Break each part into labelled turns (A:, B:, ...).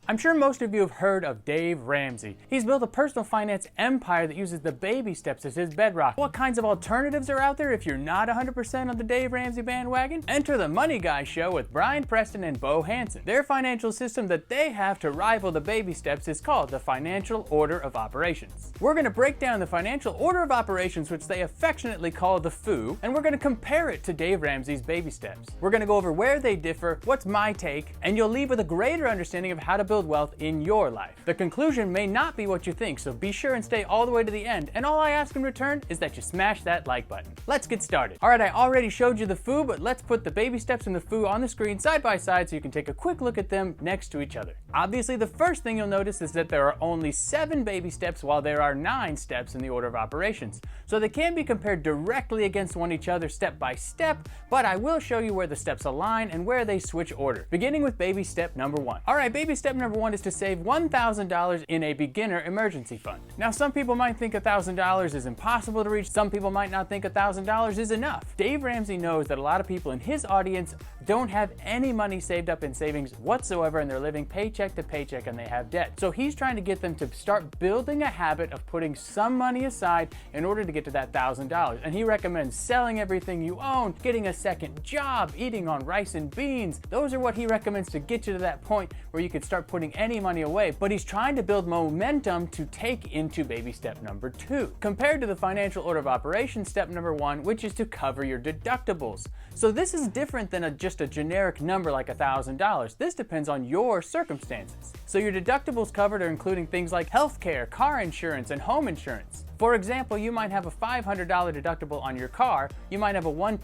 A: I'm sure most of you have heard of Dave Ramsey. He's built a personal finance empire that uses the baby steps as his bedrock. What kinds of alternatives are out there if you're not 100% on the Dave Ramsey bandwagon? Enter the Money Guy Show with Brian Preston and Bo Hansen. Their financial system that they have to rival the baby steps is called the Financial Order of Operations. We're going to break down the Financial Order of Operations, which they affectionately call the FOO, and we're going to compare it to Dave Ramsey's baby steps. We're going to go over where they differ, what's my take, and you'll leave with a greater understanding of how to build wealth in your life. The conclusion may not be what you think, so be sure and stay all the way to the end, and all I ask in return is that you smash that like button. Let's get started. Alright, I already showed you the FOO, but let's put the baby steps and the FOO on the screen side by side so you can take a quick look at them next to each other. Obviously, the first thing you'll notice is that there are only 7 baby steps while there are 9 steps in the order of operations. So they can't be compared directly against one each other step by step, but I will show you where the steps align and where they switch order, beginning with baby step number 1. Alright, baby step number 1 is to save $1,000 in a beginner emergency fund. Now, some people might think $1,000 is impossible to reach. Some people might not think $1,000 is enough. Dave Ramsey knows that a lot of people in his audience don't have any money saved up in savings whatsoever, and they're living paycheck to paycheck and they have debt. So he's trying to get them to start building a habit of putting some money aside in order to get to that $1,000. And he recommends selling everything you own, getting a second job, eating on rice and beans. Those are what he recommends to get you to that point where you could start putting any money away. But he's trying to build momentum to take into baby step number 2, compared to the financial order of operations step number 1, which is to cover your deductibles. So this is different than just a generic number like $1,000. This depends on your circumstances. So your deductibles covered are including things like healthcare, car insurance, and home insurance. For example, you might have a $500 deductible on your car. You might have a 1%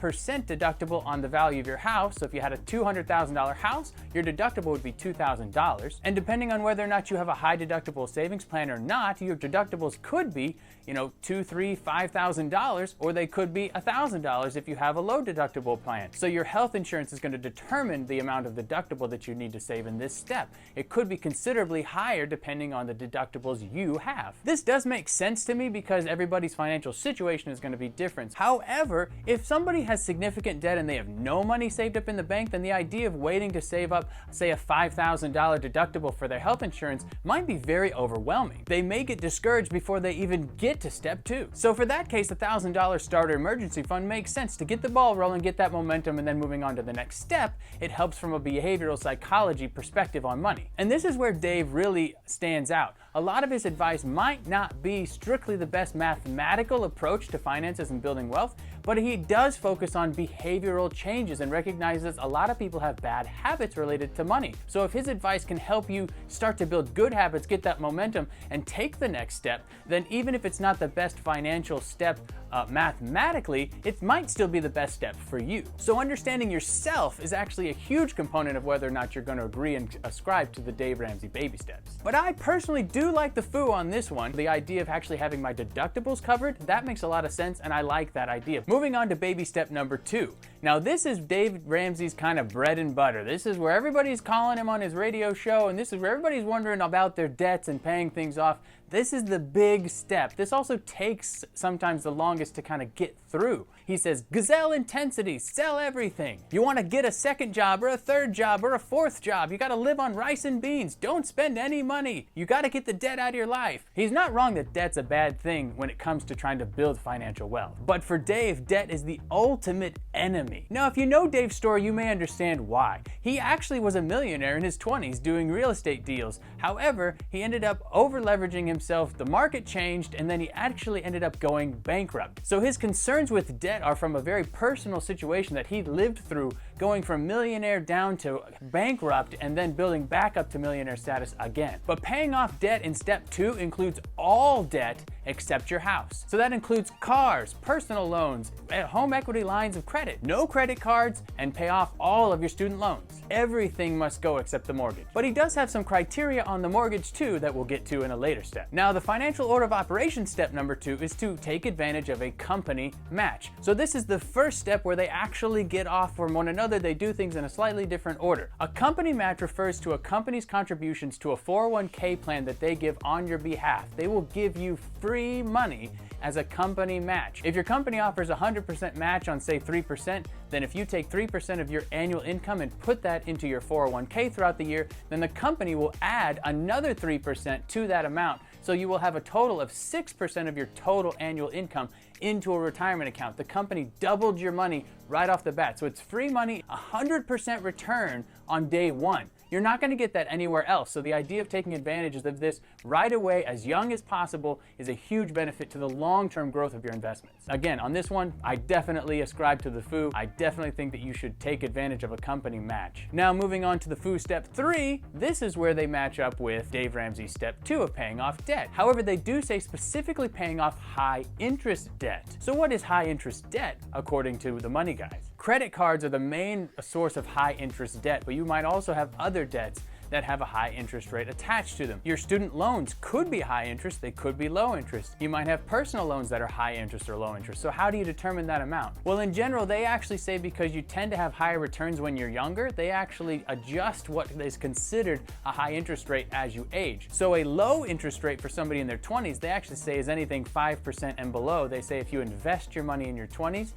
A: deductible on the value of your house. So if you had a $200,000 house, your deductible would be $2,000. And depending on whether or not you have a high deductible savings plan or not, your deductibles could be, $2,000, $3,000, $5,000, or they could be $1,000 if you have a low deductible plan. So your health insurance is going to determine the amount of deductible that you need to save in this step. It could be considerably higher depending on the deductibles you have. This does make sense to me because everybody's financial situation is going to be different. However, if somebody has significant debt and they have no money saved up in the bank, then the idea of waiting to save up, say, a $5,000 deductible for their health insurance might be very overwhelming. They may get discouraged before they even get to step 2. So for that case, a $1,000 starter emergency fund makes sense to get the ball rolling, get that momentum, and then moving on to the next step. It helps from a behavioral psychology perspective on money. And this is where Dave really stands out. A lot of his advice might not be strictly the best mathematical approach to finances and building wealth, but he does focus on behavioral changes and recognizes a lot of people have bad habits related to money. So if his advice can help you start to build good habits, get that momentum, and take the next step, then even if it's not the best financial step mathematically, it might still be the best step for you. So understanding yourself is actually a huge component of whether or not you're going to agree and ascribe to the Dave Ramsey baby steps. But I personally do like the FOO on this one. The idea of actually having my deductibles covered, that makes a lot of sense, and I like that idea. Moving on to baby step number 2. Now this is Dave Ramsey's kind of bread and butter. This is where everybody's calling him on his radio show, and this is where everybody's wondering about their debts and paying things off. This is the big step. This also takes sometimes the longest to kind of get through. He says, gazelle intensity, sell everything. You want to get a second job or a third job or a fourth job. You got to live on rice and beans. Don't spend any money. You got to get the debt out of your life. He's not wrong that debt's a bad thing when it comes to trying to build financial wealth. But for Dave, debt is the ultimate enemy. Now, if you know Dave's story, you may understand why. He actually was a millionaire in his 20s doing real estate deals. However, he ended up over-leveraging himself, the market changed, and then he actually ended up going bankrupt. So his concerns with debt are from a very personal situation that he lived through, going from millionaire down to bankrupt and then building back up to millionaire status again. But paying off debt in step 2 includes all debt except your house. So that includes cars, personal loans, home equity lines of credit, no credit cards, and pay off all of your student loans. Everything must go except the mortgage. But he does have some criteria on the mortgage too that we'll get to in a later step. Now, the financial order of operations step number 2 is to take advantage of a company match. So this is the first step where they actually get off from one another. They do things in a slightly different order. A company match refers to a company's contributions to a 401k plan that they give on your behalf. They will give you free money as a company match. If your company offers a 100% match on, say, 3%, then if you take 3% of your annual income and put that into your 401k throughout the year, then the company will add another 3% to that amount. So you will have a total of 6% of your total annual income into a retirement account. The company doubled your money right off the bat. So it's free money, 100% return on day one. You're not going to get that anywhere else. So the idea of taking advantage of this right away, as young as possible, is a huge benefit to the long-term growth of your investments. Again, on this one, I definitely ascribe to the FOO. I definitely think that you should take advantage of a company match. Now, moving on to the FOO step 3, this is where they match up with Dave Ramsey step 2 of paying off debt. However, they do say specifically paying off high interest debt. So what is high interest debt, according to the Money Guys? Credit cards are the main source of high interest debt, but you might also have other debts that have a high interest rate attached to them. Your student loans could be high interest, they could be low interest. You might have personal loans that are high interest or low interest. So how do you determine that amount? Well, in general, they actually say because you tend to have higher returns when you're younger, they actually adjust what is considered a high interest rate as you age. So a low interest rate for somebody in their 20s, they actually say is anything 5% and below. They say if you invest your money in your 20s,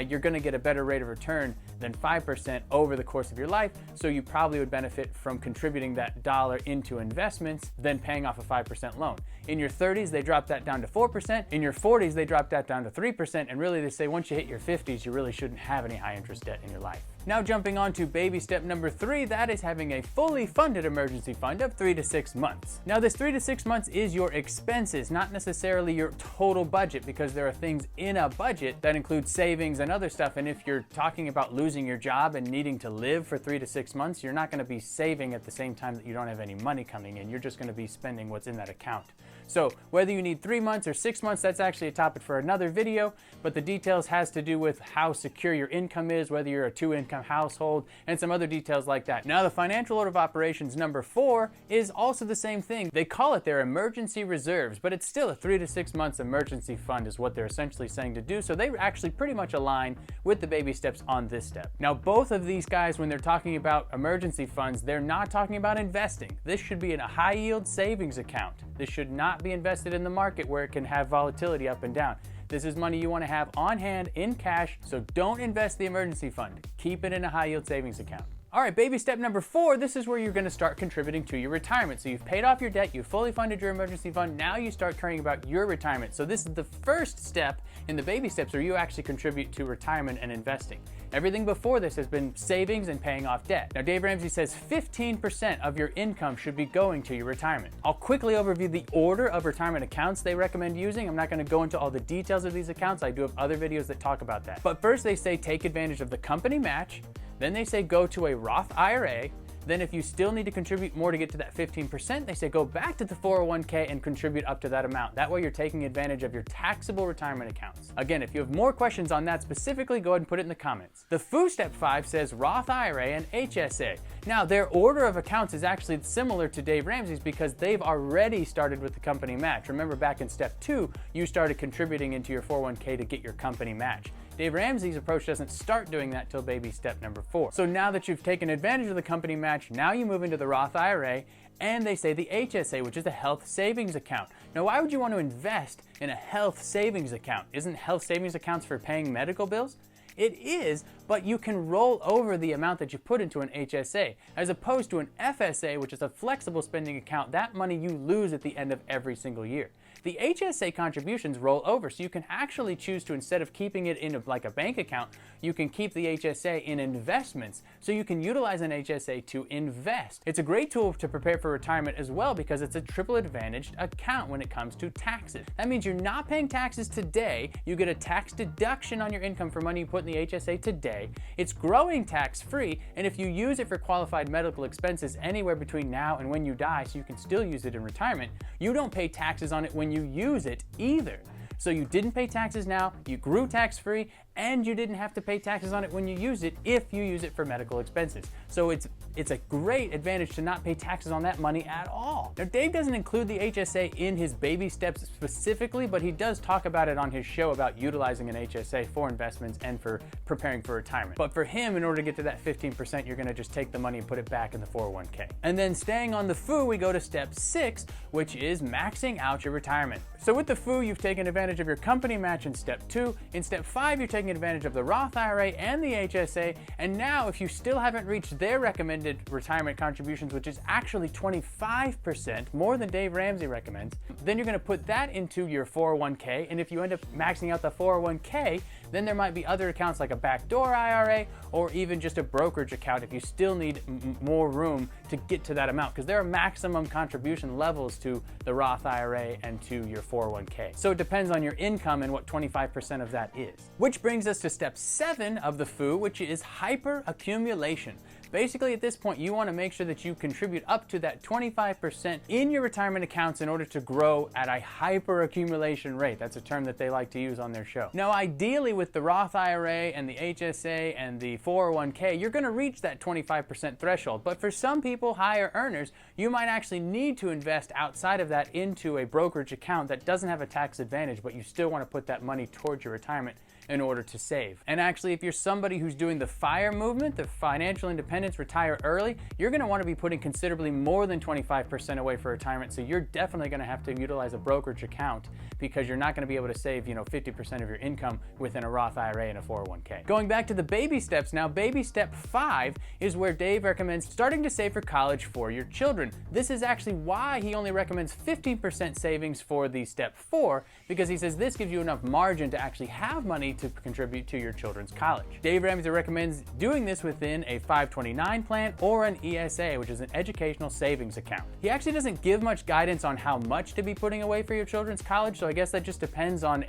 A: you're going to get a better rate of return than 5% over the course of your life, so you probably would benefit from contributing that dollar into investments than paying off a 5% loan. In your 30s, they drop that down to 4%. In your 40s, they drop that down to 3%, and really they say once you hit your 50s, you really shouldn't have any high interest debt in your life. Now jumping on to baby step number 3, that is having a fully funded emergency fund of 3 to 6 months. Now this 3 to 6 months is your expenses, not necessarily your total budget, because there are things in a budget that include savings and other stuff, and if you're talking about losing your job and needing to live for 3 to 6 months, you're not going to be saving at the same time that you don't have any money coming in. You're just going to be spending what's in that account. So whether you need 3 months or 6 months, that's actually a topic for another video, but the details has to do with how secure your income is, whether you're a 2-income household, and some other details like that. Now the financial order of operations number 4 is also the same thing. They call it their emergency reserves, but it's still a 3 to 6 months emergency fund is what they're essentially saying to do. So they actually pretty much align with the baby steps on this step. Now both of these guys, when they're talking about emergency funds, they're not talking about investing. This should be in a high yield savings account. This should not be invested in the market where it can have volatility up and down. This is money you want to have on hand in cash, so don't invest the emergency fund. Keep it in a high yield savings account. All right, baby step number 4, this is where you're going to start contributing to your retirement. So you've paid off your debt, you've fully funded your emergency fund, now you start caring about your retirement. So this is the first step in the baby steps where you actually contribute to retirement and investing. Everything before this has been savings and paying off debt. Now Dave Ramsey says 15% of your income should be going to your retirement. I'll quickly overview the order of retirement accounts they recommend using. I'm not going to go into all the details of these accounts. I do have other videos that talk about that. But first they say take advantage of the company match. Then they say go to a Roth IRA. Then if you still need to contribute more to get to that 15%, they say go back to the 401k and contribute up to that amount. That way you're taking advantage of your taxable retirement accounts. Again, if you have more questions on that specifically, go ahead and put it in the comments. The FOO step 5 says Roth IRA and HSA. Now their order of accounts is actually similar to Dave Ramsey's because they've already started with the company match. Remember back in step 2, you started contributing into your 401k to get your company match. Dave Ramsey's approach doesn't start doing that till baby step number 4. So now that you've taken advantage of the company match, now you move into the Roth IRA, and they say the HSA, which is a health savings account. Now, why would you want to invest in a health savings account? Isn't health savings accounts for paying medical bills? It is, but you can roll over the amount that you put into an HSA, as opposed to an FSA, which is a flexible spending account. That money you lose at the end of every single year. The HSA contributions roll over, so you can actually choose to, instead of keeping it in like a bank account, you can keep the HSA in investments. So you can utilize an HSA to invest. It's a great tool to prepare for retirement as well because it's a triple advantaged account when it comes to taxes. That means you're not paying taxes today. You get a tax deduction on your income for money you put in the HSA today. It's growing tax-free, and if you use it for qualified medical expenses anywhere between now and when you die, so you can still use it in retirement, you don't pay taxes on it when you use it either. So you didn't pay taxes now, you grew tax-free, and you didn't have to pay taxes on it when you use it if you use it for medical expenses. So it's it's a great advantage to not pay taxes on that money at all. Now, Dave doesn't include the HSA in his baby steps specifically, but he does talk about it on his show about utilizing an HSA for investments and for preparing for retirement. But for him, in order to get to that 15%, you're gonna just take the money and put it back in the 401k. And then staying on the FOO, we go to step 6, which is maxing out your retirement. So with the FOO, you've taken advantage of your company match in step 2. In step 5, you're taking advantage of the Roth IRA and the HSA. And now, if you still haven't reached their recommended retirement contributions, which is actually 25%, more than Dave Ramsey recommends, then you're gonna put that into your 401k. And if you end up maxing out the 401k, then there might be other accounts like a backdoor IRA or even just a brokerage account if you still need more room to get to that amount, because there are maximum contribution levels to the Roth IRA and to your 401k. So it depends on your income and what 25% of that is. Which brings us to step 7 of the FOO, which is hyper accumulation. Basically, at this point, you want to make sure that you contribute up to that 25% in your retirement accounts in order to grow at a hyper accumulation rate. That's a term that they like to use on their show. Now, ideally, with the Roth IRA and the HSA and the 401k, you're going to reach that 25% threshold. But for some people, higher earners, you might actually need to invest outside of that into a brokerage account that doesn't have a tax advantage, but you still want to put that money towards your retirement in order to save. And actually, if you're somebody who's doing the FIRE movement, the financial independence, retire early, you're gonna wanna be putting considerably more than 25% away for retirement, so you're definitely gonna have to utilize a brokerage account because you're not gonna be able to save 50% of your income within a Roth IRA and a 401k. Going back to the baby steps now, baby step 5 is where Dave recommends starting to save for college for your children. This is actually why he only recommends 15% savings for the step 4, because he says this gives you enough margin to actually have money to contribute to your children's college. Dave Ramsey recommends doing this within a 529 plan or an ESA, which is an educational savings account. He actually doesn't give much guidance on how much to be putting away for your children's college, so I guess that just depends on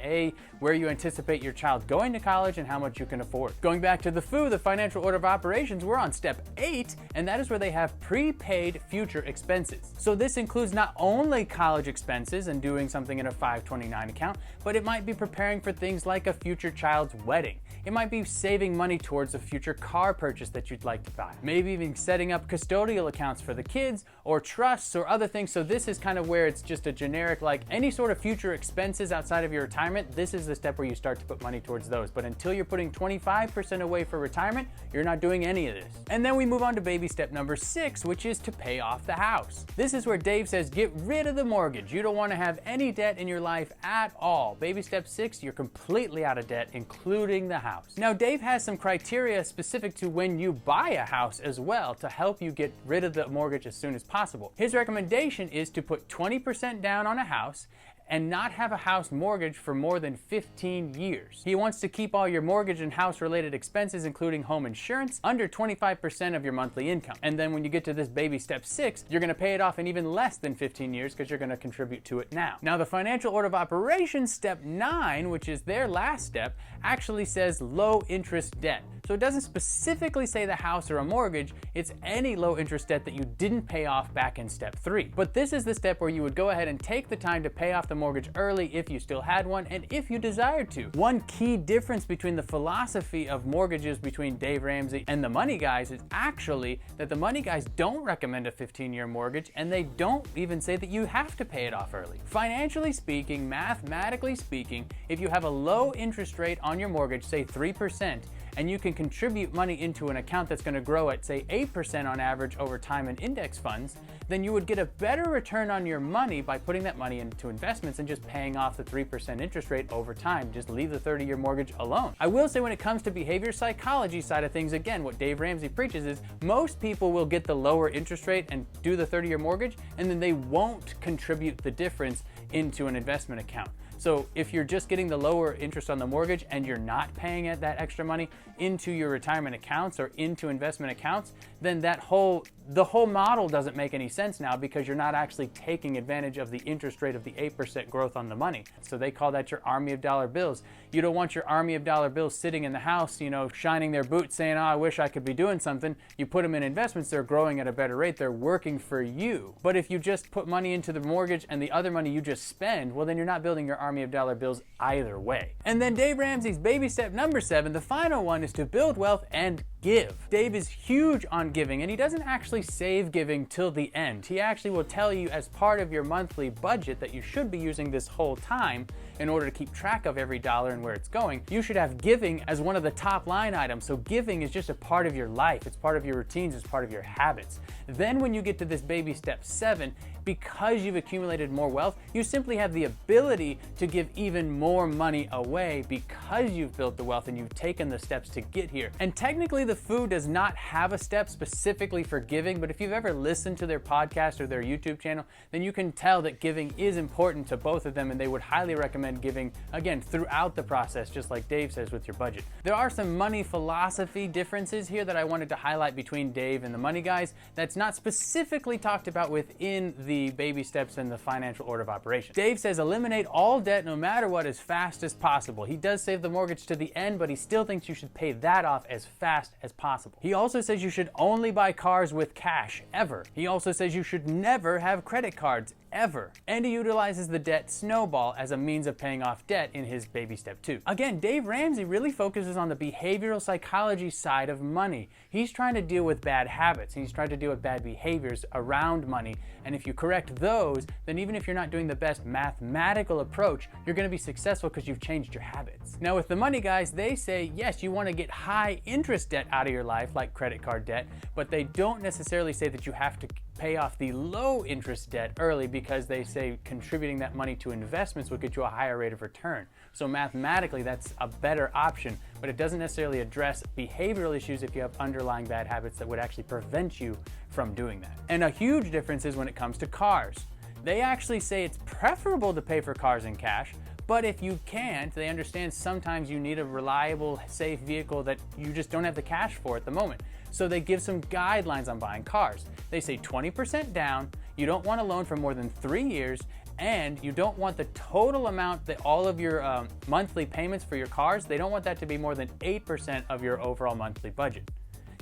A: where you anticipate your child going to college and how much you can afford. Going back to the FOO, the financial order of operations, we're on step 8, and that is where they have prepaid future expenses. So this includes not only college expenses and doing something in a 529 account, but it might be preparing for things like a future child's wedding. It might be saving money towards a future car purchase that you'd like to buy. Maybe even setting up custodial accounts for the kids or trusts or other things. So this is kind of where it's just a generic, like any sort of future expenses outside of your retirement, this is the step where you start to put money towards those. But until you're putting 25% away for retirement, you're not doing any of this. And then we move on to baby step number 6, which is to pay off the house. This is where Dave says, get rid of the mortgage. You don't want to have any debt in your life at all. Baby step 6, you're completely out of debt, including the house. Now, Dave has some criteria specific to when you buy a house as well to help you get rid of the mortgage as soon as possible. His recommendation is to put 20% down on a house and not have a house mortgage for more than 15 years. He wants to keep all your mortgage and house-related expenses, including home insurance, under 25% of your monthly income. And then when you get to this baby step 6, you're gonna pay it off in even less than 15 years because you're gonna contribute to it now. Now, the financial order of operations, step 9, which is their last step, actually says low interest debt. So it doesn't specifically say the house or a mortgage, it's any low interest debt that you didn't pay off back in step 3. But this is the step where you would go ahead and take the time to pay off the mortgage early if you still had one and if you desired to. One key difference between the philosophy of mortgages between Dave Ramsey and the Money Guys is actually that the Money Guys don't recommend a 15-year mortgage, and they don't even say that you have to pay it off early. Financially speaking, mathematically speaking, if you have a low interest rate on your mortgage, say 3%, and you can contribute money into an account that's going to grow at, say, 8% on average over time in index funds, then you would get a better return on your money by putting that money into investments and just paying off the 3% interest rate over time. Just leave the 30-year mortgage alone. I will say when it comes to behavior psychology side of things, again, what Dave Ramsey preaches is most people will get the lower interest rate and do the 30-year mortgage, and then they won't contribute the difference into an investment account. So if you're just getting the lower interest on the mortgage and you're not paying that extra money into your retirement accounts or into investment accounts, then that whole the whole model doesn't make any sense now because you're not actually taking advantage of the interest rate of the 8% growth on the money. So they call that your army of dollar bills. You don't want your army of dollar bills sitting in the house, shining their boots saying, oh, I wish I could be doing something. You put them in investments, they're growing at a better rate, they're working for you. But if you just put money into the mortgage and the other money you just spend, well, then you're not building your army of dollar bills either way. And then Dave Ramsey's baby step number 7, the final one, is to build wealth and give. Dave is huge on giving, and he doesn't actually save giving till the end. He actually will tell you as part of your monthly budget that you should be using this whole time in order to keep track of every dollar and where it's going. You should have giving as one of the top line items. So giving is just a part of your life. It's part of your routines. It's part of your habits. Then when you get to this baby step 7, because you've accumulated more wealth, you simply have the ability to give even more money away because you've built the wealth and you've taken the steps to get here. And technically the FOO does not have a step specifically for giving, but if you've ever listened to their podcast or their YouTube channel, then you can tell that giving is important to both of them, and they would highly recommend giving, again, throughout the process, just like Dave says with your budget. There are some money philosophy differences here that I wanted to highlight between Dave and the Money Guys that's not specifically talked about within the baby steps and the financial order of operations. Dave says eliminate all debt no matter what as fast as possible. He does save the mortgage to the end, but he still thinks you should pay that off as fast as possible. He also says you should only buy cars with cash, ever. He also says you should never have credit cards, ever. And he utilizes the debt snowball as a means of paying off debt in his baby step 2. Again, Dave Ramsey really focuses on the behavioral psychology side of money. He's trying to deal with bad habits, and he's trying to deal with bad behaviors around money. And if you correct those, then even if you're not doing the best mathematical approach, you're going to be successful because you've changed your habits. Now with the Money Guys, they say, yes, you want to get high interest debt out of your life, like credit card debt, but they don't necessarily say that you have to pay off the low interest debt early, because they say contributing that money to investments will get you a higher rate of return. So mathematically, that's a better option, but it doesn't necessarily address behavioral issues if you have underlying bad habits that would actually prevent you from doing that. And a huge difference is when it comes to cars. They actually say it's preferable to pay for cars in cash, but if you can't, they understand sometimes you need a reliable, safe vehicle that you just don't have the cash for at the moment. So they give some guidelines on buying cars. They say 20% down, you don't want a loan for more than 3 years, and you don't want the total amount that all of your monthly payments for your cars, they don't want that to be more than 8% of your overall monthly budget.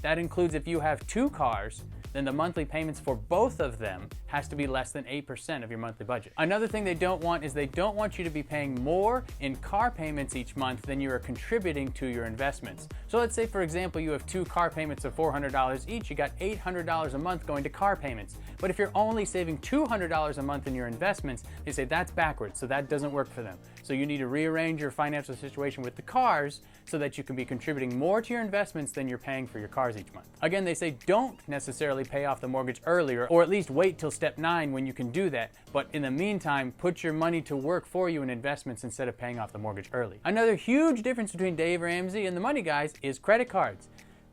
A: That includes if you have 2 cars, then the monthly payments for both of them has to be less than 8% of your monthly budget. Another thing they don't want is they don't want you to be paying more in car payments each month than you are contributing to your investments. So let's say, for example, you have 2 car payments of $400 each, you got $800 a month going to car payments. But if you're only saving $200 a month in your investments, they say that's backwards, so that doesn't work for them. So you need to rearrange your financial situation with the cars so that you can be contributing more to your investments than you're paying for your cars each month. Again, they say don't necessarily pay off the mortgage earlier, or at least wait till step 9 when you can do that. But in the meantime, put your money to work for you in investments instead of paying off the mortgage early. Another huge difference between Dave Ramsey and the Money Guys is credit cards.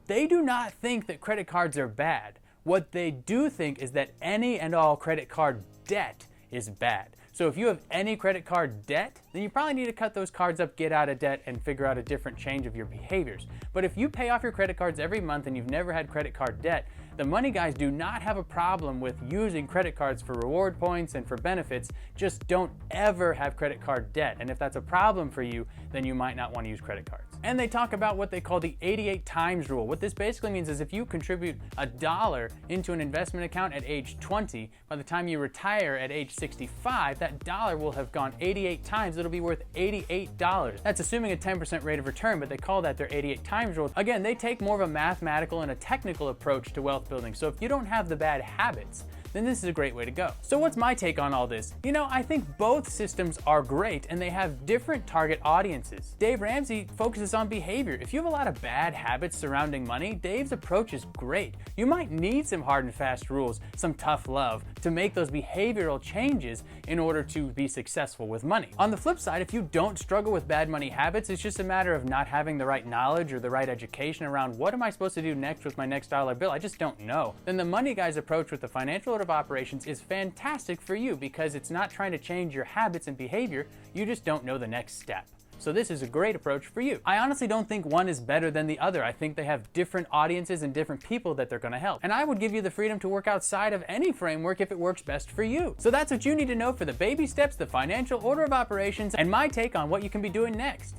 A: They do not think that credit cards are bad. What they do think is that any and all credit card debt is bad. So if you have any credit card debt, then you probably need to cut those cards up, get out of debt, and figure out a different change of your behaviors. But if you pay off your credit cards every month and you've never had credit card debt, the Money Guys do not have a problem with using credit cards for reward points and for benefits. Just don't ever have credit card debt. And if that's a problem for you, then you might not want to use credit cards. And they talk about what they call the 88 times rule. What this basically means is if you contribute $1 into an investment account at age 20, by the time you retire at age 65, that dollar will have gone 88 times. It'll be worth $88. That's assuming a 10% rate of return, but they call that their 88 times rule. Again, they take more of a mathematical and a technical approach to wealth building. So if you don't have the bad habits, then this is a great way to go. So what's my take on all this? You know, I think both systems are great and they have different target audiences. Dave Ramsey focuses on behavior. If you have a lot of bad habits surrounding money, Dave's approach is great. You might need some hard and fast rules, some tough love to make those behavioral changes in order to be successful with money. On the flip side, if you don't struggle with bad money habits, it's just a matter of not having the right knowledge or the right education around what am I supposed to do next with my next dollar bill? I just don't know. Then the Money Guy's approach with the financial order of operations is fantastic for you because it's not trying to change your habits and behavior, you just don't know the next step. So this is a great approach for you. I honestly don't think one is better than the other. I think they have different audiences and different people that they're going to help. And I would give you the freedom to work outside of any framework if it works best for you. So that's what you need to know for the baby steps, the financial order of operations, and my take on what you can be doing next.